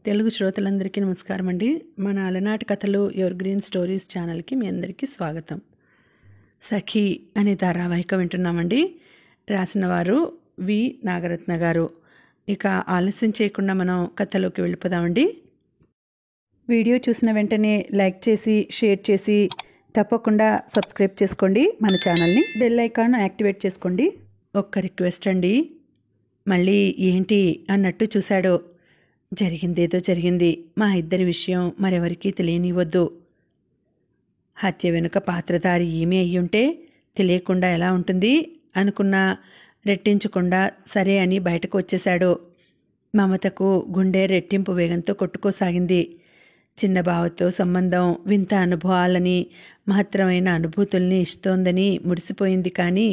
తెలుగు శ్రోతలందరికీ నమస్కారం అండి. మన అలనాటి కథలు ఎవర్ గ్రీన్ స్టోరీస్ ఛానల్కి మీ అందరికీ స్వాగతం. సఖి అనే ధారావాహిక వింటున్నామండి. రాసిన వారు వి నాగరత్న గారు. ఇక ఆలస్యం చేయకుండా మనం కథలోకి వెళ్ళిపోదామండి. వీడియో చూసిన వెంటనే లైక్ చేసి షేర్ చేసి తప్పకుండా సబ్స్క్రైబ్ చేసుకోండి. మన ఛానల్ని బెల్ ఐకాన్ యాక్టివేట్ చేసుకోండి. ఒక్క రిక్వెస్ట్ అండి, మళ్ళీ ఏంటి అన్నట్టు చూశాడు. జరిగిందేదో జరిగింది. మా ఇద్దరి విషయం మరెవరికీ తెలియనివ్వద్దు. హత్య వెనుక పాత్రధారి ఏమీ అయ్యుంటే తెలియకుండా ఎలా ఉంటుంది అనుకున్నా రెట్టించకుండా సరే అని బయటకు వచ్చేశాడు. మమతకు గుండె రెట్టింపు వేగంతో కొట్టుకోసాగింది. చిన్న బావతో సంబంధం వింత అనుభవాలని మహత్తరమైన అనుభూతుల్ని ఇస్తోందని మురిసిపోయింది. కానీ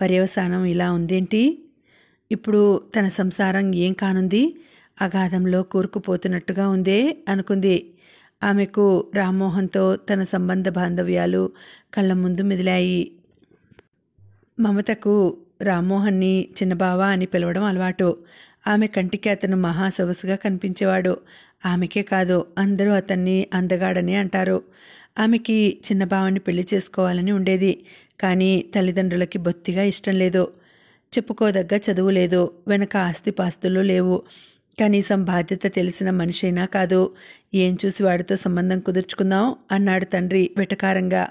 పర్యవసానం ఇలా ఉందేంటి? ఇప్పుడు తన సంసారం ఏం కానుంది? అగాధంలో కూరుకుపోతున్నట్టుగా ఉందే అనుకుంది. ఆమెకు రామ్మోహన్తో తన సంబంధ బాంధవ్యాలు కళ్ళ ముందు మెదిలాయి. మమతకు రామ్మోహన్ని చిన్నబావ అని పిలవడం అలవాటు. ఆమె కంటికి అతను మహా సొగసుగా కనిపించేవాడు. ఆమెకే కాదు, అందరూ అతన్ని అందగాడని అంటారు. ఆమెకి చిన్నబావని పెళ్లి చేసుకోవాలని ఉండేది. కానీ తల్లిదండ్రులకి బొత్తిగా ఇష్టం లేదు. చెప్పుకోదగ్గ చదువు లేదు, వెనక ఆస్తిపాస్తులు లేవు. కనీసం బాధ్యత తెలిసిన మనిషైనా కాదు. ఏం చూసి వాడితో సంబంధం కుదుర్చుకుందాం అన్నాడు తండ్రి వెటకారంగా.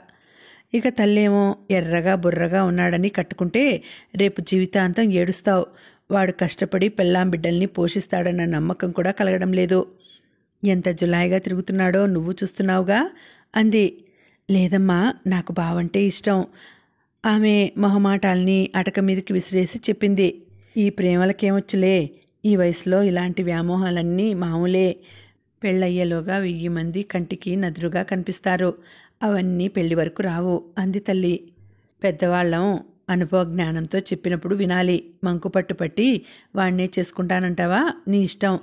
ఇక తల్లేమో ఎర్రగా బుర్రగా ఉన్నాడని కట్టుకుంటే రేపు జీవితాంతం ఏడుస్తావు. వాడు కష్టపడి పెళ్ళాం బిడ్డల్ని పోషిస్తాడన్న నమ్మకం కూడా కలగడం లేదు. ఎంత జులాయిగా తిరుగుతున్నాడో నువ్వు చూస్తున్నావుగా అంది. లేదమ్మా, నాకు బావంటే ఇష్టం. ఆమె మొహమాటాల్ని అటక మీదకి విసిరేసి చెప్పింది. ఈ ప్రేమలకేమొచ్చులే, ఈ వయసులో ఇలాంటి వ్యామోహాలన్నీ మామూలే. పెళ్ళయ్యేలోగా 1000 మంది కంటికి నదురుగా కనిపిస్తారు. అవన్నీ పెళ్లి వరకు రావు అంది తల్లి. పెద్దవాళ్ళం అనుభవ జ్ఞానంతో చెప్పినప్పుడు వినాలి. మంకు పట్టుపట్టి వాణ్ణే చేసుకుంటానంటావా? నీ ఇష్టం.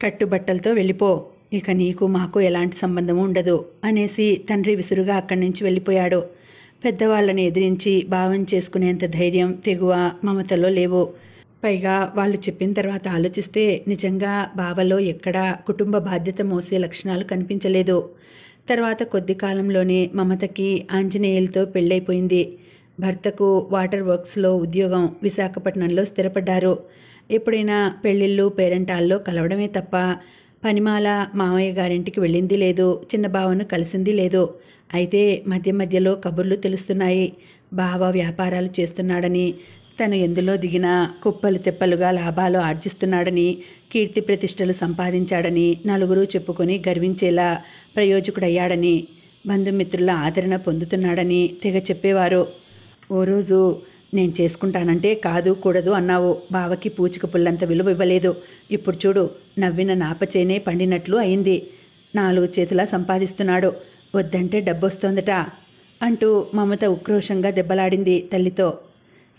కట్టుబట్టలతో వెళ్ళిపో. ఇక నీకు మాకు ఎలాంటి సంబంధము ఉండదు అనేసి తండ్రి విసురుగా అక్కడి నుంచి వెళ్ళిపోయాడు. పెద్దవాళ్ళని ఎదిరించి భావం చేసుకునేంత ధైర్యం తెగువ మమతలో లేవు. పైగా వాళ్ళు చెప్పిన తర్వాత ఆలోచిస్తే నిజంగా బావలో ఎక్కడా కుటుంబ బాధ్యత మోసే లక్షణాలు కనిపించలేదు. తర్వాత కొద్ది కాలంలోనే మమతకి ఆంజనేయులతో పెళ్ళైపోయింది. భర్తకు వాటర్ వర్క్స్లో ఉద్యోగం, విశాఖపట్నంలో స్థిరపడ్డారు. ఎప్పుడైనా పెళ్ళిళ్ళు పేరెంటాల్లో కలవడమే తప్ప పనిమాల మామయ్య గారింటికి వెళ్ళింది లేదు, చిన్న బావను కలిసింది లేదు. అయితే మధ్య మధ్యలో కబుర్లు తెలుస్తున్నాయి. బావ వ్యాపారాలు చేస్తున్నాడని, తను ఎందులో దిగినా కుప్పలు తెప్పలుగా లాభాలు ఆర్జిస్తున్నాడని, కీర్తి ప్రతిష్టలు సంపాదించాడని నలుగురు చెప్పుకొని గర్వించేలా ప్రయోజకుడయ్యాడని, బంధుమిత్రుల ఆదరణ పొందుతున్నాడని తెగ చెప్పేవారు. ఓ రోజు నేను చేసుకుంటానంటే కాదు కూడదు అన్నావు. బావకి పూచిక పుల్లంత విలువ ఇవ్వలేదు. ఇప్పుడు చూడు, నవ్విన నాపచేనే పండినట్లు అయింది. 4 చేతులా సంపాదిస్తున్నాడు. వద్దంటే డబ్బొస్తోందట అంటూ మమత ఉక్రోషంగా దెబ్బలాడింది తల్లితో.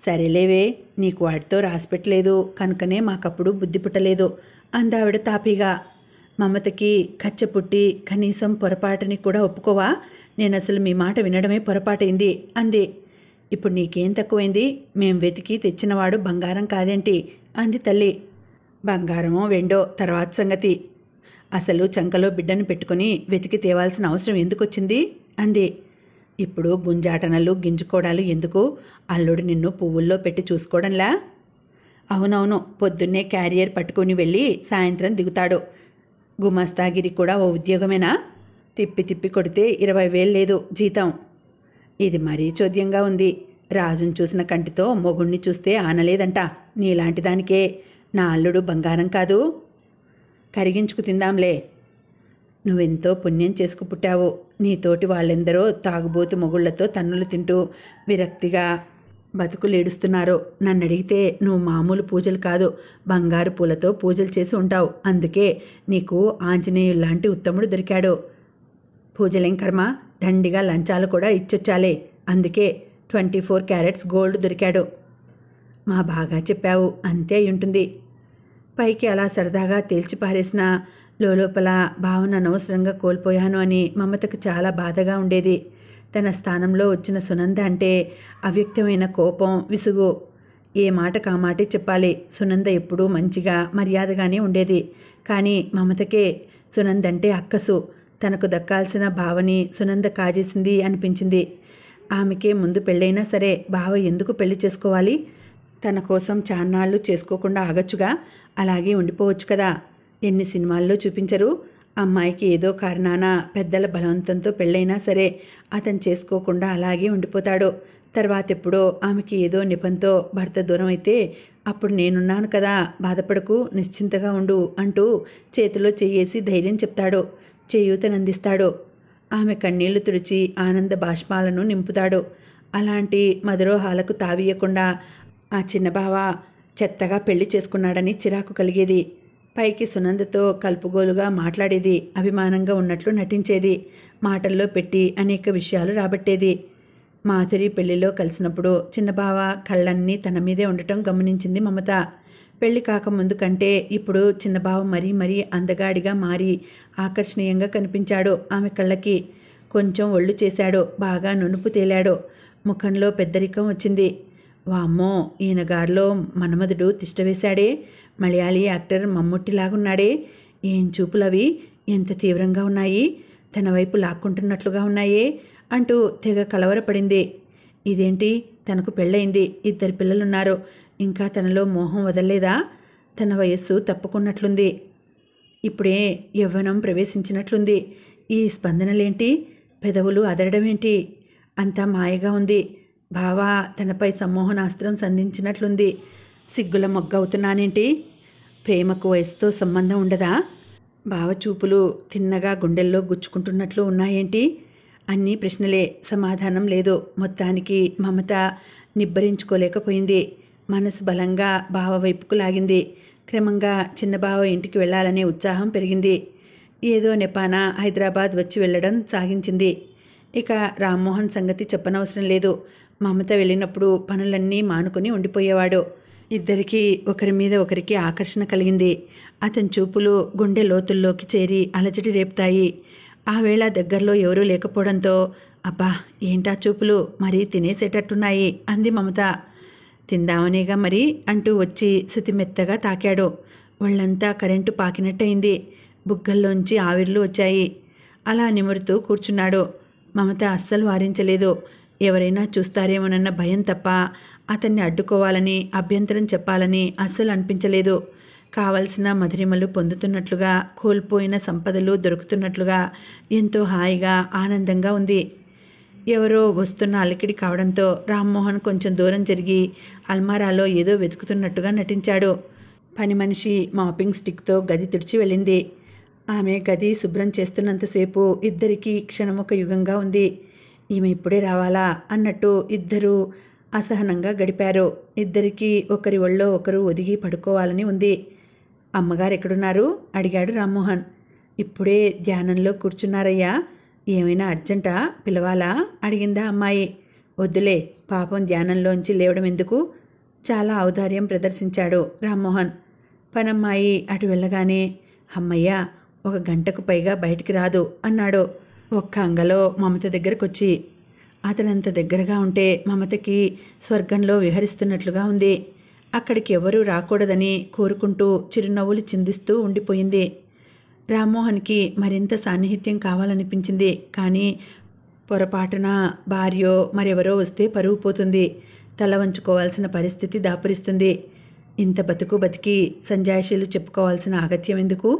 సరేలేవే, నీకు వాడితో రాసిపెట్టలేదు కనుకనే మాకప్పుడు బుద్ధి పుట్టలేదు అందావిడ తాపీగా. మమతకి కచ్చ పుట్టి కనీసం పొరపాటుని కూడా ఒప్పుకోవా? నేనసలు మీ మాట వినడమే పొరపాటైంది అంది. ఇప్పుడు నీకేం తక్కువైంది? మేం వెతికి తెచ్చినవాడు బంగారం కాదేంటి అంది తల్లి. బంగారమో వెండో తర్వాత సంగతి. అసలు చంకలో బిడ్డను పెట్టుకుని వెతికి తేవాల్సిన అవసరం ఎందుకొచ్చింది అంది. ఇప్పుడు గుంజాటనలు గింజుకోవడాలు ఎందుకు? అల్లుడు నిన్ను పువ్వుల్లో పెట్టి చూసుకోవడంలా? అవునవును, పొద్దున్నే క్యారియర్ పట్టుకుని వెళ్ళి సాయంత్రం దిగుతాడు. గుమస్తాగిరి కూడా ఓ ఉద్యోగమేనా? తిప్పి తిప్పి కొడితే 20,000 లేదు జీతం. ఇది మరీ చోద్యంగా ఉంది. రాజును చూసిన కంటితో మొగుణ్ణి చూస్తే ఆనలేదంట. నీలాంటి దానికే. నా అల్లుడు బంగారం కాదు. కరిగించుకు తిందాంలే. నువ్వెంతో పుణ్యం చేసుకు పుట్టావు. నీతోటి వాళ్ళెందరో తాగుబోతు మొగుళ్లతో తన్నులు తింటూ విరక్తిగా బతుకులేడుస్తున్నారు. నన్ను అడిగితే నువ్వు మామూలు పూజలు కాదు, బంగారు పూలతో పూజలు చేసి ఉంటావు. అందుకే నీకు ఆంజనేయుల్లాంటి ఉత్తముడు దొరికాడు. పూజలేం కర్మ, దండిగా లంచాలు కూడా ఇచ్చొచ్చాలే. అందుకే 24 క్యారెట్స్ గోల్డ్ దొరికాడు. మా బాగా చెప్పావు, అంతే అయ్యుంటుంది. పైకి అలా సరదాగా తేల్చిపారేసిన లోపల భావన అనవసరంగా కోల్పోయాను అని మమతకు చాలా బాధగా ఉండేది. తన స్థానంలో వచ్చిన సునంద అంటే అవ్యక్తమైన కోపం, విసుగు. ఏ మాట కామాటే చెప్పాలి. సునంద ఎప్పుడూ మంచిగా మర్యాదగానే ఉండేది. కానీ మమతకే సునందంటే అక్కసు. తనకు దక్కాల్సిన బావని సునంద కాజేసింది అనిపించింది. ఆమెకే ముందు పెళ్ళైనా సరే బావ ఎందుకు పెళ్లి చేసుకోవాలి? తన కోసం చాన్నాళ్ళు చేసుకోకుండా ఆగచ్చుగా. అలాగే ఉండిపోవచ్చు కదా. ఎన్ని సినిమాల్లో చూపించరు? అమ్మాయికి ఏదో కారణాన పెద్దల బలవంతంతో పెళ్ళైనా సరే అతను చేసుకోకుండా అలాగే ఉండిపోతాడు. తర్వాతెప్పుడో ఆమెకి ఏదో నెపంతో భర్త దూరం అయితే అప్పుడు నేనున్నాను కదా, బాధపడకు, నిశ్చింతగా ఉండు అంటూ చేతిలో చెయ్యేసి ధైర్యం చెప్తాడు, చేయూతనందిస్తాడు. ఆమె కన్నీళ్లు తుడిచి ఆనంద బాష్పాలను నింపుతాడు. అలాంటి మధురోహాలకు తావీయకుండా ఆ చిన్నబావ చెత్తగా పెళ్లి చేసుకున్నాడని చిరాకు కలిగేది. పైకి సునందతో కలుపుగోలుగా మాట్లాడేది, అభిమానంగా ఉన్నట్లు నటించేది, మాటల్లో పెట్టి అనేక విషయాలు రాబట్టేది. మాధురి పెళ్లిలో కలిసినప్పుడు చిన్నబావ కళ్ళన్నీ తన మీదే ఉండటం గమనించింది మమత. పెళ్లి కాకముందు కంటే ఇప్పుడు చిన్నబావ మరీ మరీ అందగాడిగా మారి ఆకర్షణీయంగా కనిపించాడు ఆమె కళ్ళకి. కొంచెం ఒళ్ళు చేశాడు, బాగా నునుపు తేలాడు, ముఖంలో పెద్దరికం వచ్చింది. వామ్మో, ఈయన గారిలో మన్మధుడు తిష్టవేశాడే, మలయాళీ యాక్టర్ మమ్ముట్టిలాగున్నాడే, ఏం చూపులవి, ఎంత తీవ్రంగా ఉన్నాయి, తన వైపు లాక్కుంటున్నట్లుగా ఉన్నాయే అంటూ తెగ కలవరపడింది. ఇదేంటి, తనకు పెళ్ళయింది, 2 పిల్లలున్నారు, ఇంకా తనలో మోహం వదల్లేదా? తన వయస్సు తప్పుకున్నట్లుంది, ఇప్పుడే యవ్వనం ప్రవేశించినట్లుంది. ఈ స్పందనలేంటి, పెదవులు అదరడమేంటి? అంతా మాయగా ఉంది. బావా తనపై సమ్మోహనాస్త్రం సంధించినట్లుంది. సిగ్గుల మొగ్గవుతున్నానేంటి? ప్రేమకు వయసుతో సంబంధం ఉండదా? బావ చూపులు తిన్నగా గుండెల్లో గుచ్చుకుంటున్నట్లు ఉన్నాయేంటి? అన్నీ ప్రశ్నలే, సమాధానం లేదు. మొత్తానికి మమత నిబ్బరించుకోలేకపోయింది. మనసు బలంగా బావ వైపుకు లాగింది. క్రమంగా చిన్నబావ ఇంటికి వెళ్లాలనే ఉత్సాహం పెరిగింది. ఏదో నెపాన హైదరాబాద్ వచ్చి వెళ్లడం సాగించింది. ఇక రామ్మోహన్ సంగతి చెప్పనవసరం లేదు. మమత వెళ్ళినప్పుడు పనులన్నీ మానుకుని ఉండిపోయేవాడు. ఇద్దరికీ ఒకరి మీద ఒకరికి ఆకర్షణ కలిగింది. అతని చూపులు గుండె లోతుల్లోకి చేరి అలజడి రేపుతాయి. ఆ వేళ దగ్గరలో ఎవరూ లేకపోవడంతో, అబ్బా ఏంటా చూపులు, మరీ తినేసేటట్టున్నాయి అంది మమత. తిందామనేగా మరి అంటూ వచ్చి శుతిమెత్తగా తాకాడు. ఒళ్ళంతా కరెంటు పాకినట్టయింది. బుగ్గల్లోంచి ఆవిర్లు వచ్చాయి. అలా నిమురుతూ కూర్చున్నాడు. మమత అస్సలు వారించలేదు. ఎవరైనా చూస్తారేమోనన్న భయం తప్ప అతన్ని అడ్డుకోవాలని, అభ్యంతరం చెప్పాలని అస్సలు అనిపించలేదు. కావలసిన మధురిమలు పొందుతున్నట్లుగా, కోల్పోయిన సంపదలు దొరుకుతున్నట్లుగా ఎంతో హాయిగా, ఆనందంగా ఉంది. ఎవరో వస్తున్న అలికిడి కావడంతో రామ్మోహన్ కొంచెం దూరం జరిగి అల్మారాలో ఏదో వెతుకుతున్నట్టుగా నటించాడు. పని మనిషి మాపింగ్ స్టిక్తో గది తుడిచి వెళ్ళింది. ఆమె గది శుభ్రం చేస్తున్నంతసేపు ఇద్దరికీ క్షణమొక యుగంగా ఉంది. ఈమె ఇప్పుడే రావాలా అన్నట్టు ఇద్దరూ అసహనంగా గడిపారు. ఇద్దరికీ ఒకరి ఒళ్ళో ఒకరు ఒదిగి పడుకోవాలని ఉంది. అమ్మగారు ఎక్కడున్నారు అడిగాడు రామ్మోహన్. ఇప్పుడే ధ్యానంలో కూర్చున్నారయ్యా, ఏమైనా అర్జెంటా, పిలవాలా అడిగిందా అమ్మాయి. వద్దులే, పాపం ధ్యానంలోంచి లేవడం ఎందుకు? చాలా ఔదార్యం ప్రదర్శించాడు రామ్మోహన్. పనమ్మాయి అటు వెళ్ళగానే, అమ్మయ్య 1 గంటకు పైగా బయటికి రాదు అన్నాడు ఒక్క అంగలో మమత దగ్గరకొచ్చి. అతనంత దగ్గరగా ఉంటే మమతకి స్వర్గంలో విహరిస్తున్నట్లుగా ఉంది. అక్కడికి ఎవరూ రాకూడదని కోరుకుంటూ చిరునవ్వులు చిందిస్తూ ఉండిపోయింది. రామ్మోహన్కి మరింత సాన్నిహిత్యం కావాలనిపించింది. కానీ పొరపాటున భార్యో మరెవరో వస్తే పరువు పోతుంది, తల వంచుకోవాల్సిన పరిస్థితి దాపురిస్తుంది. ఇంత బతికి సంజాయిషీలు చెప్పుకోవాల్సిన అగత్యం ఎందుకు?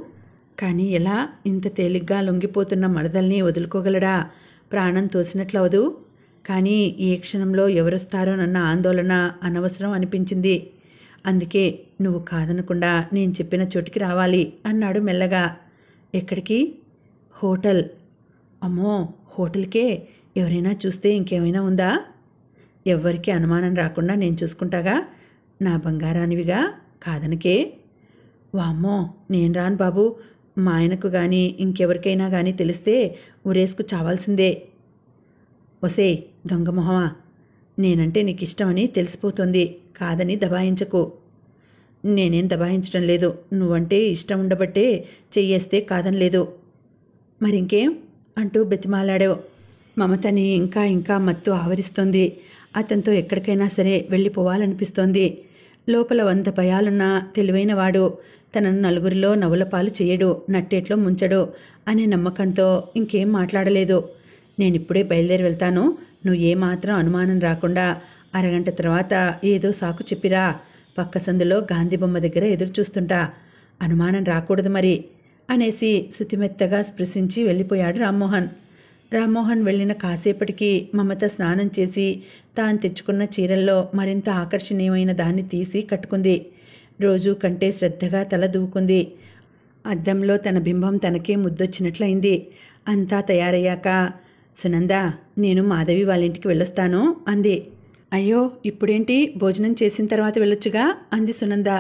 కానీ ఎలా? ఇంత తేలిగ్గా లొంగిపోతున్న మరదల్ని వదులుకోగలడా? ప్రాణం తోసినట్లవదు. కానీ ఏ క్షణంలో ఎవరొస్తారోనన్న ఆందోళన అనవసరం అనిపించింది. అందుకే నువ్వు కాదనకుండా నేను చెప్పిన చోటికి రావాలి అన్నాడు మెల్లగా. ఎక్కడికి? హోటల్. అమ్మో, హోటల్కే? ఎవరైనా చూస్తే ఇంకేమైనా ఉందా? ఎవ్వరికీ అనుమానం రాకుండా నేను చూసుకుంటాగా, నా బంగారానివిగా, కాదనకే. వామ్మో, నేను రాను బాబు. మా ఆయనకు కానీ ఇంకెవరికైనా కానీ తెలిస్తే ఉరేసుకు చావాల్సిందే. ఒసే దొంగమొహమా, నేనంటే నీకు ఇష్టమని తెలిసిపోతుంది, కాదని దబాయించకు. నేనేం దబాయించడం లేదు, నువ్వంటే ఇష్టం ఉండబట్టే చెయ్యేస్తే కాదనలేదు. మరింకేం అంటూ బతిమాలాడావు. మమతని ఇంకా ఇంకా మత్తు ఆవరిస్తోంది. అతనితో ఎక్కడికైనా సరే వెళ్ళిపోవాలనిపిస్తోంది. లోపల 100 భయాలున్నా తెలివైనవాడు. తనను నలుగురిలో నవ్వులపాలు చేయడు, నట్టేట్లో ముంచడు అనే నమ్మకంతో ఇంకేం మాట్లాడలేదు. నేనిప్పుడే బయలుదేరి వెళ్తాను. నువ్వు ఏమాత్రం అనుమానం రాకుండా అరగంట తర్వాత ఏదో సాకు చెప్పిరా. పక్క సందులో గాంధీ బొమ్మ దగ్గర ఎదురు చూస్తుంటా. అనుమానం రాకూడదు మరి అనేసి శుతిమెత్తగా స్పృశించి వెళ్ళిపోయాడు రామ్మోహన్. రామ్మోహన్ వెళ్ళిన కాసేపటికి మమత స్నానం చేసి తాను తెచ్చుకున్న చీరల్లో మరింత ఆకర్షణీయమైన దాన్ని తీసి కట్టుకుంది. రోజు కంటే శ్రద్ధగా తల దూకుంది. అద్దంలో తన బింబం తనకే ముద్దొచ్చినట్లయింది. అంతా తయారయ్యాక, సునంద, నేను మాధవి వాళ్ళ ఇంటికి వెళ్ళొస్తాను అంది. అయ్యో, ఇప్పుడేంటి, భోజనం చేసిన తర్వాత వెళ్ళొచ్చుగా అంది సునంద.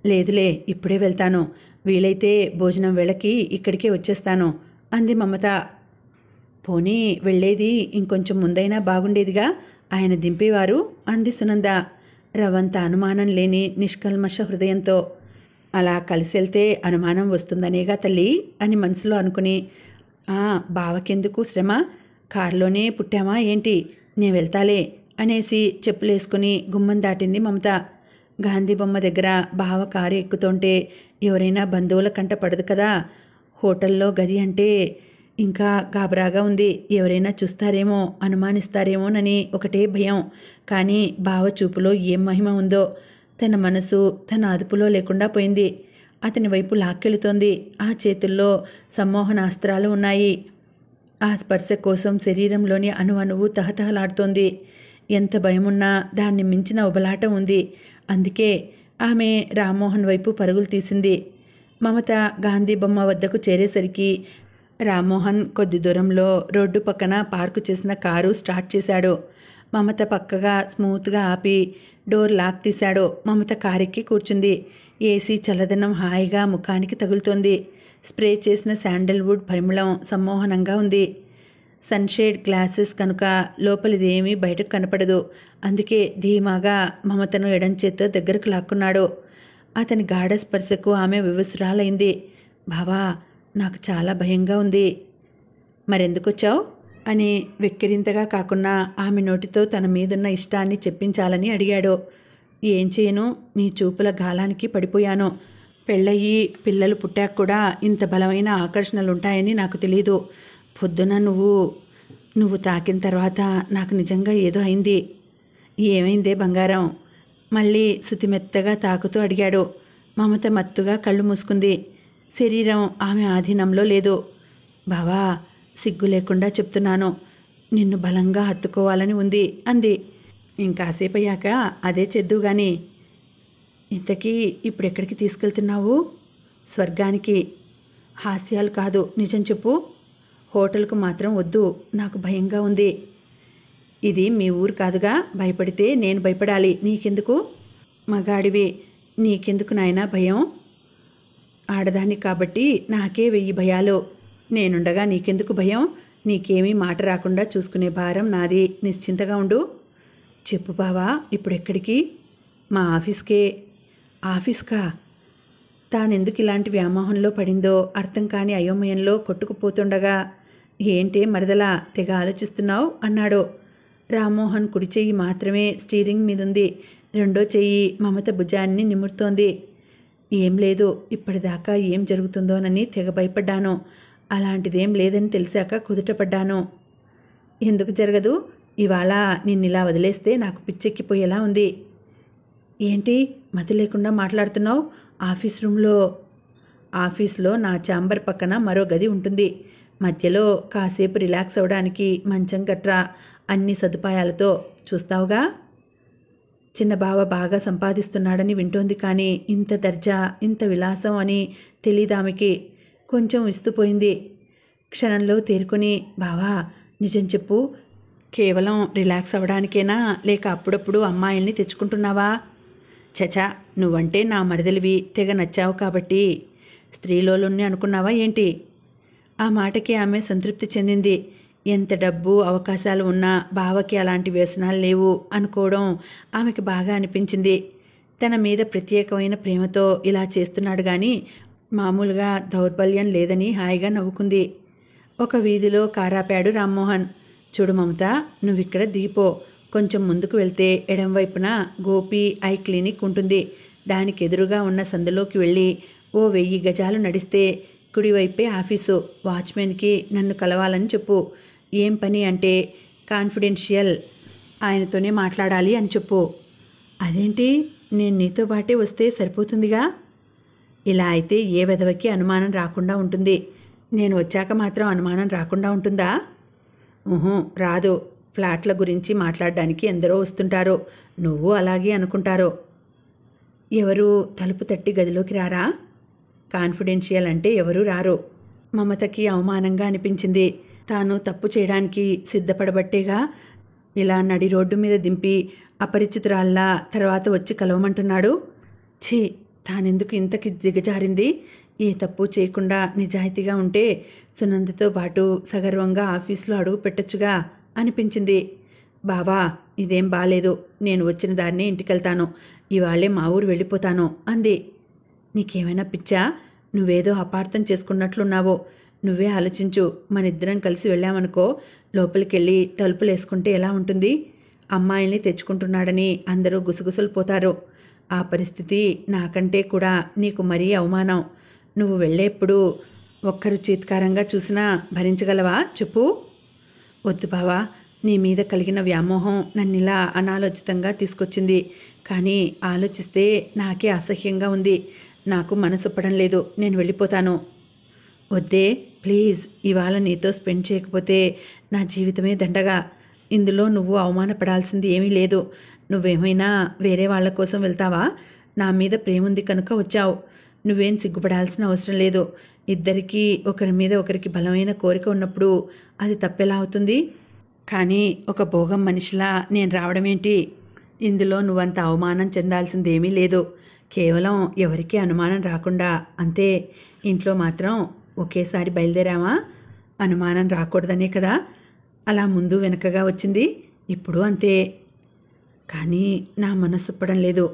లేదులే, ఇప్పుడే వెళ్తాను. వీలైతే భోజనం వేళకి ఇక్కడికే వచ్చేస్తాను అంది మమత. పోనీ వెళ్ళేది ఇంకొంచెం ముందైనా బాగుండేదిగా, ఆయన దింపేవారు అంది సునంద రవంత అనుమానం లేని నిష్కల్మష హృదయంతో. అలా కలిసి వెళ్తే అనుమానం వస్తుందనేగా తల్లి అని మనసులో అనుకుని, బావకెందుకు శ్రమ, కారులోనే పుట్టామా ఏంటి, నేను వెళ్తాలే అనేసి చెప్పులేసుకుని గుమ్మం దాటింది మమత. గాంధీ బొమ్మ దగ్గర బావ కారు ఎక్కుతుంటే ఎవరైనా బంధువుల కంట పడదు కదా. హోటల్లో గది అంటే ఇంకా గాబరాగా ఉంది. ఎవరైనా చూస్తారేమో, అనుమానిస్తారేమోనని ఒకటే భయం. కానీ బావ చూపులో ఏం మహిమ ఉందో. తన మనసు తన అదుపులో లేకుండా పోయింది. అతని వైపు లాక్కెళుతోంది. ఆ చేతుల్లో సమ్మోహనాస్త్రాలు ఉన్నాయి. ఆ స్పర్శ కోసం శరీరంలోని అణువణువు తహతహలాడుతోంది. ఎంత భయమున్నా దాన్ని మించిన ఉబలాటం ఉంది. అందుకే ఆమె రామ్మోహన్ వైపు పరుగులు తీసింది. మమత గాంధీ బొమ్మ వద్దకు చేరేసరికి రామ్మోహన్ కొద్ది దూరంలో రోడ్డు పక్కన పార్కు చేసిన కారు స్టార్ట్ చేశాడు. మమత పక్కగా స్మూత్గా ఆపి డోర్ లాక్ తీశాడు. మమత కారెక్కి కూర్చుంది. ఏసీ చల్లదనం హాయిగా ముఖానికి తగులుతోంది. స్ప్రే చేసిన శాండల్వుడ్ పరిమళం సమ్మోహనంగా ఉంది. సన్షేడ్ గ్లాసెస్ కనుక లోపలిదేమీ బయటకు కనపడదు. అందుకే ధీమాగా మమతను ఎడంచేత్తో దగ్గరకు లాక్కున్నాడు. అతని గాఢ స్పర్శకు ఆమె వివసురాలైంది. బావా, నాకు చాలా భయంగా ఉంది. మరెందుకొచ్చావు అని వెక్కిరింతగా కాకుండా ఆమె నోటితో తన మీదున్న ఇష్టాన్ని చెప్పించాలని అడిగాడు. ఏం చేయను, నీ చూపుల గాలానికి పడిపోయాను. పెళ్ళయి పిల్లలు పుట్టాక కూడా ఇంత బలమైన ఆకర్షణలుంటాయని నాకు తెలీదు. పొద్దున నువ్వు తాకిన తర్వాత నాకు నిజంగా ఏదో అయింది. ఏమైందే బంగారం? మళ్ళీ శుతిమెత్తగా తాకుతూ అడిగాడు. మమత మత్తుగా కళ్ళు మూసుకుంది. శరీరం ఆమె ఆధీనంలో లేదు. బావా, సిగ్గు లేకుండా చెప్తున్నాను, నిన్ను బలంగా హత్తుకోవాలని ఉంది అంది. ఇంకాసేపయ్యాక అదే చేద్దు గాని. ఇంతకీ ఇప్పుడెక్కడికి తీసుకెళ్తున్నావు? స్వర్గానికి. హాస్యాలు కాదు, నిజం చెప్పు. హోటల్కు మాత్రం వద్దు, నాకు భయంగా ఉంది. ఇది మీ ఊరు కాదుగా, భయపడితే నేను భయపడాలి. నీకెందుకు? మగాడివి, నీకెందుకు నాయనా భయం? ఆడదాన్ని కాబట్టి నాకే 1000 భయాలు. నేనుండగా నీకెందుకు భయం? నీకేమీ మాట రాకుండా చూసుకునే భారం నాది. నిశ్చింతగా ఉండు. చెప్పు బావా, ఇప్పుడెక్కడికి? మా ఆఫీస్కే. ఆఫీస్కా? తానెందుకు ఇలాంటి వ్యామోహంలో పడిందో అర్థం కాని అయోమయంలో కొట్టుకుపోతుండగా, ఏంటే మరదలా తెగ ఆలోచిస్తున్నావు అన్నాడు. రామ్మోహన్ కుడి చెయ్యి మాత్రమే స్టీరింగ్ మీదుంది. రెండో చెయ్యి మమత భుజాన్ని నిమురుతోంది. ఏం లేదు, ఇప్పటిదాకా ఏం జరుగుతుందోనని తెగ భయపడ్డాను. అలాంటిదేం లేదని తెలిసాక కుదుటపడ్డాను. ఎందుకు జరగదు? ఇవాళ నిన్నిలా వదిలేస్తే నాకు పిచ్చెక్కిపోయేలా ఉంది. ఏంటి మతి లేకుండా మాట్లాడుతున్నావు? ఆఫీస్లో నా ఛాంబర్ పక్కన మరో గది ఉంటుంది. మధ్యలో కాసేపు రిలాక్స్ అవ్వడానికి మంచం గట్రా అన్ని సదుపాయాలతో. చూస్తావుగా. చిన్న బావ బాగా సంపాదిస్తున్నాడని వింటోంది, కానీ ఇంత దర్జా, ఇంత విలాసం అని తెలీదామెకి. కొంచెం విస్తుపోయింది. క్షణంలో తేరుకొని, బావా నిజం చెప్పు, కేవలం రిలాక్స్ అవ్వడానికేనా, లేక అప్పుడప్పుడు అమ్మాయిల్ని తెచ్చుకుంటున్నావా? చచా, నువ్వంటే నా మరదలివి, తెగ నచ్చావు కాబట్టి. స్త్రీలోలుణ్ణి అనుకున్నావా ఏంటి? ఆ మాటకి ఆమె సంతృప్తి చెందింది. ఎంత డబ్బు అవకాశాలు ఉన్నా బావకి అలాంటి వ్యసనాలు లేవు అనుకోవడం ఆమెకి బాగా అనిపించింది. తన మీద ప్రత్యేకమైన ప్రేమతో ఇలా చేస్తున్నాడు కానీ మామూలుగా దౌర్బల్యం లేదని హాయిగా నవ్వుకుంది. ఒక వీధిలో కారాపాడు రామ్మోహన్. చూడు మమత, నువ్విక్కడ దిగిపో. కొంచెం ముందుకు వెళ్తే ఎడంవైపున గోపి ఐ క్లినిక్ ఉంటుంది. దానికి ఎదురుగా ఉన్న సందులోకి వెళ్ళి ఓ 1000 గజాలు నడిస్తే కుడివైపే ఆఫీసు. వాచ్మెన్కి నన్ను కలవాలని చెప్పు. ఏం పని అంటే కాన్ఫిడెన్షియల్, ఆయనతోనే మాట్లాడాలి అని చెప్పు. అదేంటి, నేను నీతో పాటే వస్తే సరిపోతుందిగా? ఇలా అయితే ఏ వెధవకి అనుమానం రాకుండా ఉంటుంది. నేను వచ్చాక మాత్రం అనుమానం రాకుండా ఉంటుందా? రాదు. ఫ్లాట్ల గురించి మాట్లాడడానికి ఎందరో వస్తుంటారు. నువ్వు అలాగే అనుకుంటారు. ఎవరు తలుపు తట్టి గదిలోకి రారా? కాన్ఫిడెన్షియల్ అంటే ఎవరూ రారు. మమతకి అవమానంగా అనిపించింది. తాను తప్పు చేయడానికి సిద్ధపడబట్టేగా ఇలా నడి రోడ్డు మీద దింపి అపరిచితురాల్లా తర్వాత వచ్చి కలవమంటున్నాడు. ఛీ, తానెందుకు ఇంతకి దిగజారింది? ఏ తప్పు చేయకుండా నిజాయితీగా ఉంటే సునందతో పాటు సగర్వంగా ఆఫీసులో అడుగు పెట్టచ్చుగా అనిపించింది. బావా, ఇదేం బాలేదు. నేను వచ్చిన దారినే ఇంటికెళ్తాను. ఇవాళే మా ఊరు వెళ్ళిపోతాను అంది. నీకేమైనా పిచ్చా? నువ్వేదో అపార్థం చేసుకున్నట్లున్నావు. నువ్వే ఆలోచించు. మనిద్దరం కలిసి వెళ్ళామనుకో, లోపలికెళ్ళి తలుపులు వేసుకుంటే ఎలా ఉంటుంది? అమ్మాయిల్ని తెచ్చుకుంటున్నాడని అందరూ గుసగుసలు పోతారు. ఆ పరిస్థితి నాకంటే కూడా నీకు మరీ అవమానం. నువ్వు వెళ్ళేప్పుడు ఒక్కరు చీత్కారంగా చూసినా భరించగలవా చెప్పు? వద్దు బావా, నీ మీద కలిగిన వ్యామోహం నన్నిలా అనాలోచితంగా తీసుకొచ్చింది. కానీ ఆలోచిస్తే నాకే అసహ్యంగా ఉంది. నాకు మనసొప్పడం లేదు. నేను వెళ్ళిపోతాను. వద్దే, ప్లీజ్. ఇవాళ నీతో స్పెండ్ చేయకపోతే నా జీవితమే దండగా. ఇందులో నువ్వు అవమానపడాల్సింది ఏమీ లేదు. నువ్వేమైనా వేరే వాళ్ళ కోసం వెళ్తావా? నా మీద ప్రేముంది కనుక వచ్చావు. నువ్వేం సిగ్గుపడాల్సిన అవసరం లేదు. ఇద్దరికీ ఒకరి మీద ఒకరికి బలమైన కోరిక ఉన్నప్పుడు అది తప్పెలా అవుతుంది? కానీ ఒక భోగం మనిషిలా నేను రావడమేంటి? ఇందులో నువ్వంత అవమానం చెందాల్సిందేమీ లేదు. కేవలం ఎవరికీ అనుమానం రాకుండా అంతే. ఇంట్లో మాత్రం ఒకేసారి బయలుదేరామా? అనుమానం రాకూడదనే కదా అలా ముందు వెనకగా వచ్చింది. ఇప్పుడు అంతే. కానీ నా మనస్సుప్పడం లేదు.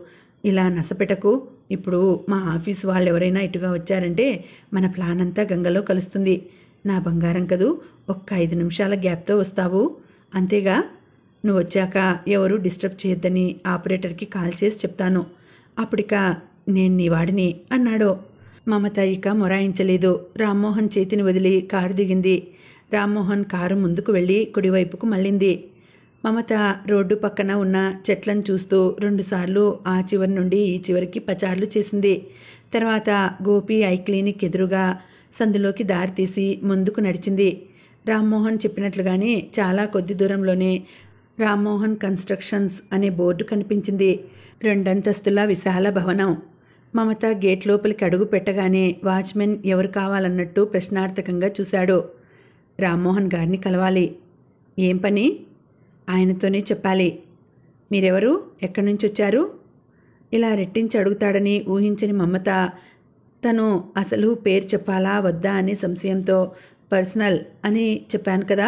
ఇలా నసపెట్టకు. ఇప్పుడు మా ఆఫీసు వాళ్ళు ఎవరైనా ఇటుగా వచ్చారంటే మన ప్లాన్ అంతా గంగలో కలుస్తుంది. నా బంగారం కదూ, ఒక్క 5 నిమిషాల గ్యాప్తో వస్తావు అంతేగా? నువ్వు వచ్చాక ఎవరు డిస్టర్బ్ చేయొద్దని ఆపరేటర్కి కాల్ చేసి చెప్తాను. అప్పుడిక నేను నీ వాడిని అన్నాడు. మమత ఇక మొరాయించలేదు. రామ్మోహన్ చేతిని వదిలి కారు దిగింది. రామ్మోహన్ కారు ముందుకు వెళ్ళి కుడివైపుకు మళ్ళింది. మమత రోడ్డు పక్కన ఉన్న చెట్లను చూస్తూ 2 సార్లు ఆ చివరి నుండి ఈ చివరికి పచార్లు చేసింది. తర్వాత గోపి ఐ క్లినిక్ ఎదురుగా సందులోకి దారి తీసి ముందుకు నడిచింది. రామ్మోహన్ చెప్పినట్లుగానే చాలా కొద్ది దూరంలోనే రామ్మోహన్ కన్స్ట్రక్షన్స్ అనే బోర్డు కనిపించింది. 2 అంతస్తుల విశాల భవనం. మమత గేట్ లోపలికి అడుగు పెట్టగానే వాచ్మెన్ ఎవరు కావాలన్నట్టు ప్రశ్నార్థకంగా చూశాడు. రామ్మోహన్ గారిని కలవాలి. ఏం పని? ఆయనతోనే చెప్పాలి. మీరెవరు? ఎక్కడి నుంచి వచ్చారు? ఇలా రెట్టించి అడుగుతాడని ఊహించని మమత తను అసలు పేరు చెప్పాలా వద్దా అనే సంశయంతో పర్సనల్ అని చెప్పాను కదా,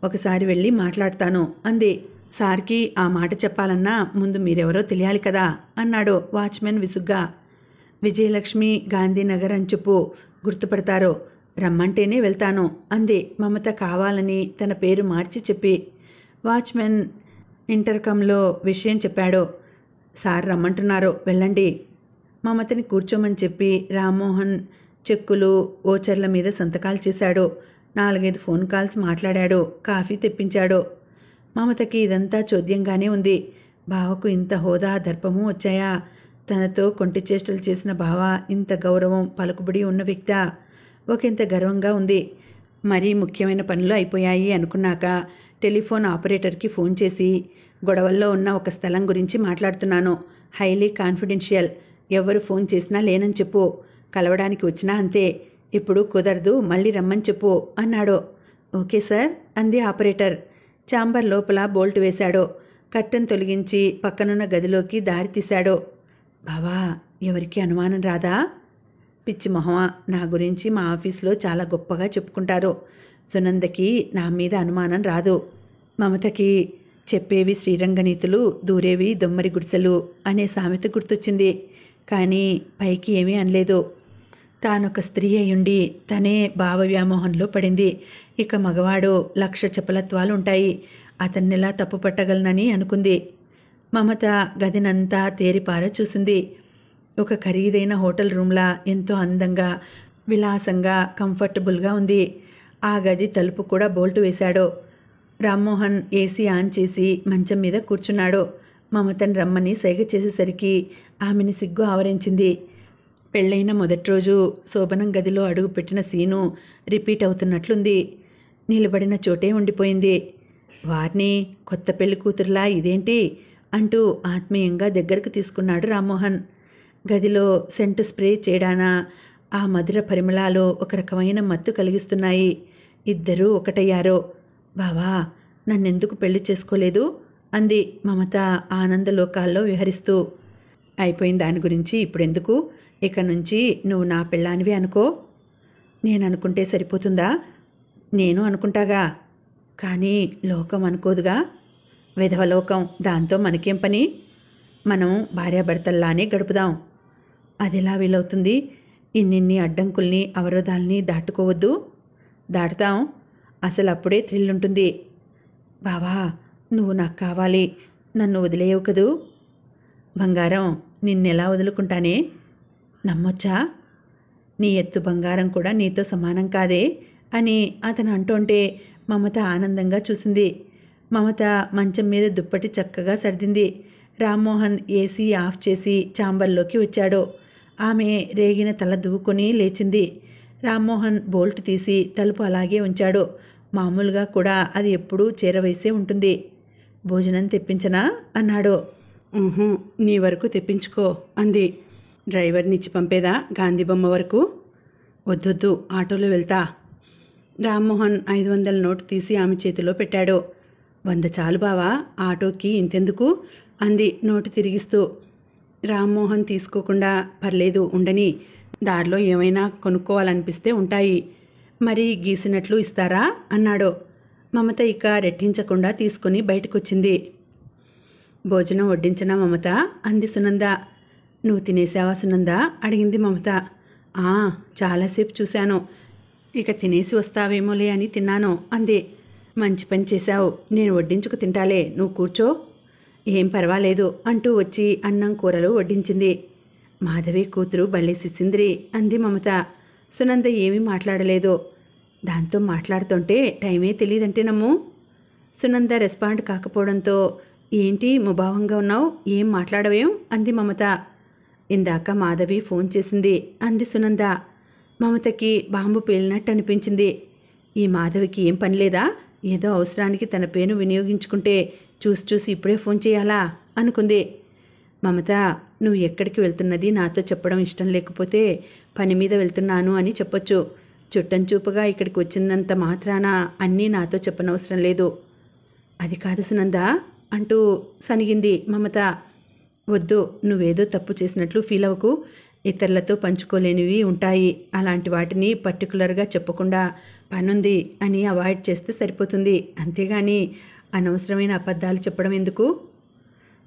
ఒకసారి వెళ్ళి మాట్లాడతాను అంది. సార్కి ఆ మాట చెప్పాలన్నా ముందు మీరెవరో తెలియాలి కదా అన్నాడు వాచ్మెన్ విసుగ్గా. విజయలక్ష్మి, గాంధీనగర్ అని చెప్పు, గుర్తుపడతారు. రమ్మంటేనే వెళ్తాను అంది మమత కావాలని తన పేరు మార్చి చెప్పి. వాచ్మెన్ ఇంటర్కంలో విషయం చెప్పాడు. సార్ రమ్మంటున్నారు, వెళ్ళండి. మమతని కూర్చోమని చెప్పి రామ్మోహన్ చెక్కులు ఓచర్ల మీద సంతకాలు చేశాడు. 4-5 ఫోన్ కాల్స్ మాట్లాడాడు. కాఫీ తెప్పించాడు. మమతకి ఇదంతా చోద్యంగానే ఉంది. బావకు ఇంత హోదా దర్పము వచ్చాయా? తనతో కొంటి చేష్టలు చేసిన బావ ఇంత గౌరవం పలుకుబడి ఉన్న వ్యక్తా? ఒకంత గర్వంగా ఉంది. మరీ ముఖ్యమైన పనులు అయిపోయాయి అనుకున్నాక టెలిఫోన్ ఆపరేటర్కి ఫోన్ చేసి గొడవల్లో ఉన్న ఒక స్థలం గురించి మాట్లాడుతున్నాను. Highly confidential. ఎవరు ఫోన్ చేసినా లేనని చెప్పు. కలవడానికి వచ్చినా అంతే. ఇప్పుడు కుదరదు, మళ్ళీ రమ్మని చెప్పు అన్నాడు. ఓకే సార్ అంది ఆపరేటర్. ఛాంబర్ లోపల బోల్ట్ వేశాడు. కర్టన్ తొలగించి పక్కనున్న గదిలోకి దారి తీశాడు. బావా, ఎవరికి అనుమానం రాదా? పిచ్చి మొహమా, నా గురించి మా ఆఫీస్లో చాలా గొప్పగా చెప్పుకుంటారు. సునందకి నా మీద అనుమానం రాదు. మమతకి చెప్పేవి శ్రీరంగనీతులు, దూరేవి దొమ్మరి గుడిసెలు అనే సామెత గుర్తొచ్చింది. కానీ పైకి ఏమీ అనలేదు. తానొక స్త్రీ అయ్యుండి తనే భావ వ్యామోహంలో పడింది. ఇక మగవాడు 1,00,000 చపలత్వాలు ఉంటాయి. అతన్నెలా తప్పు పట్టగలనని అనుకుంది. మమత గదినంతా తేరిపార చూసింది. ఒక ఖరీదైన హోటల్ రూమ్లా ఎంతో అందంగా, విలాసంగా, కంఫర్టబుల్గా ఉంది. ఆ గది తలుపు కూడా బోల్టు వేశాడు. రామ్మోహన్ ఏసీ ఆన్ చేసి మంచం మీద కూర్చున్నాడు. మమతను రమ్మని సైగ చేసేసరికి ఆమెని సిగ్గు ఆవరించింది. పెళ్ళైన మొదటి రోజు శోభనం గదిలో అడుగుపెట్టిన సీను రిపీట్ అవుతున్నట్లుంది. నిలబడిన చోటే ఉండిపోయింది. వారిని కొత్త పెళ్లి కూతురులా ఇదేంటి అంటూ ఆత్మీయంగా దగ్గరకు తీసుకున్నాడు రామ్మోహన్. గదిలో సెంటు స్ప్రే చేయడానా ఆ మధుర పరిమళాలు ఒక రకమైన మత్తు కలిగిస్తున్నాయి. ఇద్దరూ ఒకటయ్యారు. బావా, నన్నెందుకు పెళ్లి చేసుకోలేదు అంది మమత ఆనందలోకాల్లో విహరిస్తూ. అయిపోయిన దాని గురించి ఇప్పుడెందుకు? ఇక నుంచి నువ్వు నా పెళ్ళానివి అనుకో. నేను అనుకుంటే సరిపోతుందా? నేను అనుకుంటాగా, కానీ లోకం అనుకోదుగా. విధవలోకం, దాంతో మనకేం పని? మనం భార్యాభర్తల్లానే గడుపుదాం. అదెలా వీలవుతుంది? ఇన్నిన్ని అడ్డంకుల్ని, అవరోధాల్ని దాటుకోవద్దు. దాటుతాం. అసలు అప్పుడే థ్రిల్ ఉంటుంది. బావా, నువ్వు నాకు కావాలి. నన్ను వదిలేయవు కదూ. బంగారం, నిన్నెలా వదులుకుంటానే? నమ్మొచ్చా? నీ ఎత్తు బంగారం కూడా నీతో సమానం కాదే అని అతను అంటుంటే మమత ఆనందంగా చూసింది. మమత మంచం మీద దుప్పటి చక్కగా సర్దింది. రామ్మోహన్ ఏసీ ఆఫ్ చేసి ఛాంబర్లోకి వచ్చాడు. ఆమె రేగిన తల దువ్వుకొని లేచింది. రామ్మోహన్ బోల్ట్ తీసి తలుపు అలాగే ఉంచాడు. మామూలుగా కూడా అది ఎప్పుడూ చేరవేసే ఉంటుంది. భోజనం తెప్పించనా అన్నాడు. నీ వరకు తెప్పించుకో అంది. డ్రైవర్నిచ్చి పంపేదా గాంధీబొమ్మ వరకు? వద్దొద్దు, ఆటోలో వెళ్తా. రామ్మోహన్ 500 నోటు తీసి ఆమె చేతిలో పెట్టాడు. 100 చాలు బావా, ఆటోకి ఇంతెందుకు అంది నోటు తిరిగిస్తూ. రామ్మోహన్ తీసుకోకుండా పర్లేదు ఉండని, దారిలో ఏమైనా కొనుక్కోవాలనిపిస్తే ఉంటాయి, మరి గీసినట్లు ఇస్తారా అన్నాడు. మమత ఇక రెట్టించకుండా తీసుకుని బయటకొచ్చింది. భోజనం వడ్డించనా మమత అంది సునంద. నువ్వు తినేసావా సునంద అడిగింది మమత. చాలాసేపు చూశాను, ఇక తినేసి వస్తావేమోలే అని తిన్నాను అంది. మంచి పని చేశావు, నేను వడ్డించుకు తింటాలే, నువ్వు కూర్చో. ఏం పర్వాలేదు అంటూ వచ్చి అన్నం కూరలు వడ్డించింది. మాధవి కూతురు బళ్ళి సిసింద్రి అంది మమత. సునంద ఏమీ మాట్లాడలేదు. దాంతో మాట్లాడుతుంటే టైమే తెలియదంటే నమ్ము. సునంద రెస్పాండ్ కాకపోవడంతో ఏంటి ముభావంగా ఉన్నావు, ఏం మాట్లాడవేం అంది మమత. ఇందాక మాధవి ఫోన్ చేసింది అంది సునంద. మమతకి బాంబు పేలినట్టు అనిపించింది. ఈ మాధవికి ఏం పనిలేదా? ఏదో అవసరానికి తన పేరు వినియోగించుకుంటే చూసి ఇప్పుడే ఫోన్ చేయాలా అనుకుంది. మమత, నువ్వు ఎక్కడికి వెళ్తున్నది నాతో చెప్పడం ఇష్టం లేకపోతే పని మీద వెళ్తున్నాను అని చెప్పొచ్చు. చుట్టం చూపుగా ఇక్కడికి వచ్చినంత మాత్రాన అన్నీ నాతో చెప్పనవసరం లేదు. అది కాదు సునంద అంటూ సనిగింది మమత. వద్దు, నువ్వేదో తప్పు చేసినట్లు ఫీల్ అవ్వకు. ఇతరులతో పంచుకోలేనివి ఉంటాయి, అలాంటి వాటిని పర్టికులర్గా చెప్పకుండా పనుంది అని అవాయిడ్ చేస్తే సరిపోతుంది. అంతేగాని అనవసరమైన అబద్ధాలు చెప్పడం ఎందుకు?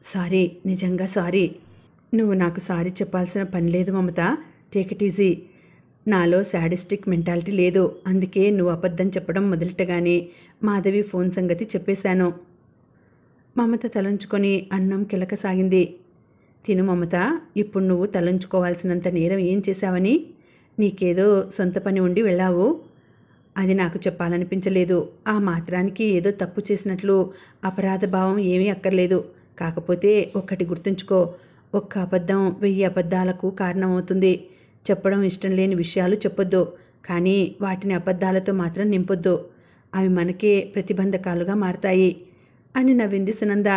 సారీ, నిజంగా సారీ. నువ్వు నాకు సారీ చెప్పాల్సిన పని లేదు మమత, టేక్ ఇట్ ఈజీ. నాలో శాడిస్టిక్ మెంటాలిటీ లేదు, అందుకే నువ్వు అబద్ధం చెప్పడం మొదలెట్టగానే మాధవి ఫోన్ సంగతి చెప్పేశాను. మమత తలంచుకొని అన్నం కిలకసాగింది. తిను మమత, ఇప్పుడు నువ్వు తలంచుకోవాల్సినంత నేరం ఏం చేశావని? నీకేదో సొంత పని ఉండి వెళ్ళావు, అది నాకు చెప్పాలనిపించలేదు. ఆ మాత్రానికి ఏదో తప్పు చేసినట్లు అపరాధ భావం ఏమీ అక్కర్లేదు. కాకపోతే ఒక్కటి గుర్తుంచుకో, ఒక్క అబద్ధం 1000 అబద్ధాలకు కారణమవుతుంది. చెప్పడం ఇష్టం లేని విషయాలు చెప్పొద్దు, కానీ వాటిని అబద్ధాలతో మాత్రం నింపొద్దు. అవి మనకే ప్రతిబంధకాలుగా మారతాయి అని నవ్వింది సునంద.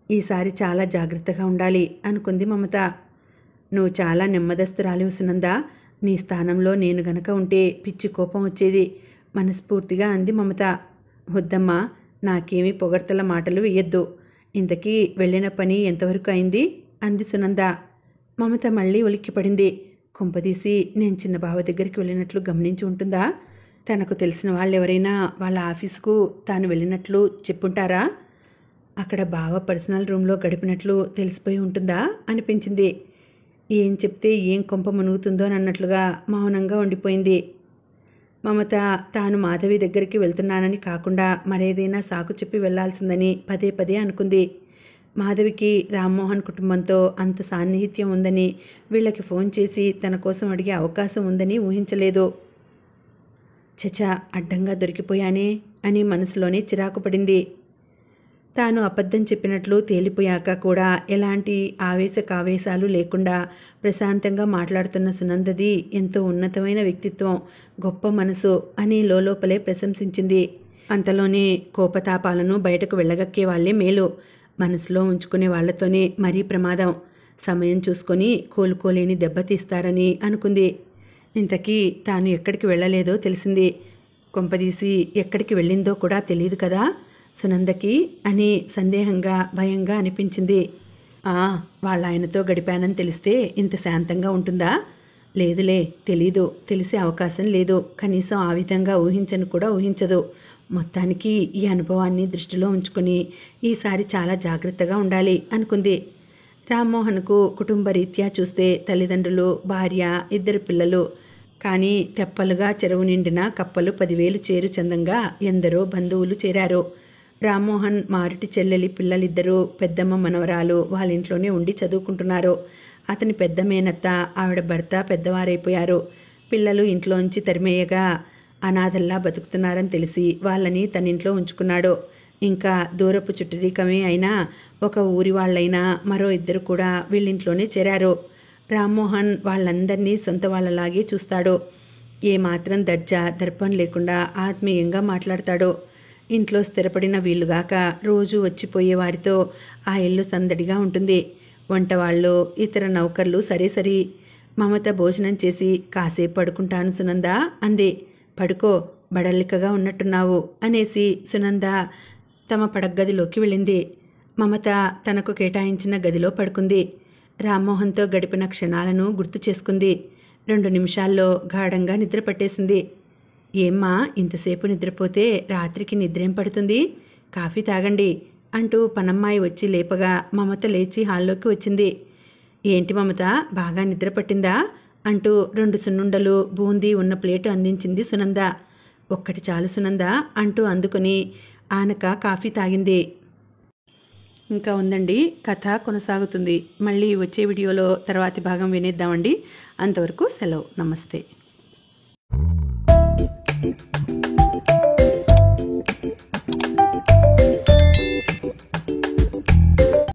ఈసారి చాలా జాగ్రత్తగా ఉండాలి అనుకుంది మమత. నువ్వు చాలా నెమ్మదస్తురాలివి సునంద, నీ స్థానంలో నేను గనక ఉంటే పిచ్చి కోపం వచ్చేది మనస్ఫూర్తిగా అంది మమత. వద్దమ్మా, నాకేమీ పొగడ్తల మాటలు వేయొద్దు. ఇంతకీ వెళ్ళిన పని ఎంతవరకు అయింది అంది సునంద. మమత మళ్ళీ ఉలిక్కిపడింది. కుంపదీసి నేను చిన్న బావ దగ్గరికి వెళ్ళినట్లు గమనించి ఉంటుందా? తనకు తెలిసిన వాళ్ళెవరైనా వాళ్ళ ఆఫీసుకు తాను వెళ్ళినట్లు చెప్పుంటారా? అక్కడ బావ పర్సనల్ రూమ్లో గడిపినట్లు తెలిసిపోయి ఉంటుందా అనిపించింది. ఏం చెప్తే ఏం కొంప మునుగుతుందో అన్నట్లుగా మౌనంగా ఉండిపోయింది. మమత తాను మాధవి దగ్గరికి వెళ్తున్నానని కాకుండా మరేదైనా సాకు చెప్పి వెళ్లాల్సిందని పదే పదే అనుకుంది. మాధవికి రామ్మోహన్ కుటుంబంతో అంత సాన్నిహిత్యం ఉందని, వీళ్ళకి ఫోన్ చేసి తన కోసం అడిగే అవకాశం ఉందని ఊహించలేదు. చచా, అడ్డంగా దొరికిపోయానే అని మనసులోనే చిరాకు పడింది. తాను అబద్ధం చెప్పినట్లు తేలిపోయాక కూడా ఎలాంటి ఆవేశకావేశాలు లేకుండా ప్రశాంతంగా మాట్లాడుతున్న సునందది ఎంతో ఉన్నతమైన వ్యక్తిత్వం, గొప్ప మనసు అని లోపలే ప్రశంసించింది. అంతలోనే కోపతాపాలను బయటకు వెళ్ళగక్కే వాళ్లే మేలు, మనసులో ఉంచుకునే వాళ్లతోనే మరీ ప్రమాదం. సమయం చూసుకొని కోలుకోలేని దెబ్బతీస్తారని అనుకుంది. ఇంతకీ తాను ఎక్కడికి వెళ్ళలేదో తెలిసింది. కొంపదీసి ఎక్కడికి వెళ్ళిందో కూడా తెలియదు కదా సునందకి అని సందేహంగా భయంగా అనిపించింది. వాళ్ళ ఆయనతో గడిపానని తెలిస్తే ఇంత శాంతంగా ఉంటుందా? లేదులే, తెలీదు, తెలిసే అవకాశం లేదు. కనీసం ఆ విధంగా ఊహించను కూడా ఊహించదు. మొత్తానికి ఈ అనుభవాన్ని దృష్టిలో ఉంచుకుని ఈసారి చాలా జాగ్రత్తగా ఉండాలి అనుకుంది. రామ్మోహన్కు కుటుంబ రీత్యా చూస్తే తల్లిదండ్రులు, భార్య, 2 పిల్లలు. కానీ తెప్పలుగా చెరువు నిండిన కప్పలు 10,000 చేరు చందంగా ఎందరో బంధువులు చేరారు. రామ్మోహన్ మారుటి చెల్లెలి పిల్లలిద్దరూ పెద్దమ్మ మనవరాలు వాళ్ళింట్లోనే ఉండి చదువుకుంటున్నారు. అతని పెద్ద మేనత్త, ఆవిడ భర్త పెద్దవారైపోయారు. పిల్లలు ఇంట్లోంచి తరిమేయగా అనాథల్లా బతుకుతున్నారని తెలిసి వాళ్ళని తన ఇంట్లో ఉంచుకున్నాడు. ఇంకా దూరపు చుట్టరికమే అయినా ఒక ఊరి వాళ్ళైనా మరో 2 కూడా వీళ్ళింట్లోనే చేరారు. రామ్మోహన్ వాళ్ళందరినీ సొంత వాళ్ళలాగే చూస్తాడు. ఏమాత్రం దర్జా దర్పం లేకుండా ఆత్మీయంగా మాట్లాడతాడు. ఇంట్లో స్థిరపడిన వీళ్ళుగాక రోజు వచ్చిపోయే వారితో ఆ ఇల్లు సందడిగా ఉంటుంది. వంటవాళ్ళు, ఇతర నౌకర్లు సరే. మమత భోజనం చేసి కాసేపు పడుకుంటాను సునంద అంది. పడుకో, బడలికగా ఉన్నట్టున్నావు అనేసి సునంద తమ పడగదిలోకి వెళ్ళింది. మమత తనకు కేటాయించిన గదిలో పడుకుంది. రామ్మోహన్తో గడిపిన క్షణాలను గుర్తు చేసుకుంది. 2 నిమిషాల్లో గాఢంగా నిద్ర పట్టేసింది. ఏమ్మా, ఇంతసేపు నిద్రపోతే రాత్రికి నిద్రేం పడుతుంది? కాఫీ తాగండి అంటూ పనమ్మాయి వచ్చి లేపగా మమత లేచి హాల్లోకి వచ్చింది. ఏంటి మమత, బాగా నిద్ర పట్టిందా అంటూ 2 సున్నుండలు, బూందీ ఉన్న ప్లేటు అందించింది సునంద. ఒక్కటి చాలు సునంద అంటూ అందుకుని ఆనక కాఫీ తాగింది. ఇంకా ఉందండి, కథ కొనసాగుతుంది. మళ్ళీ వచ్చే వీడియోలో తర్వాతి భాగం వినేద్దామండి. అంతవరకు సెలవు, నమస్తే.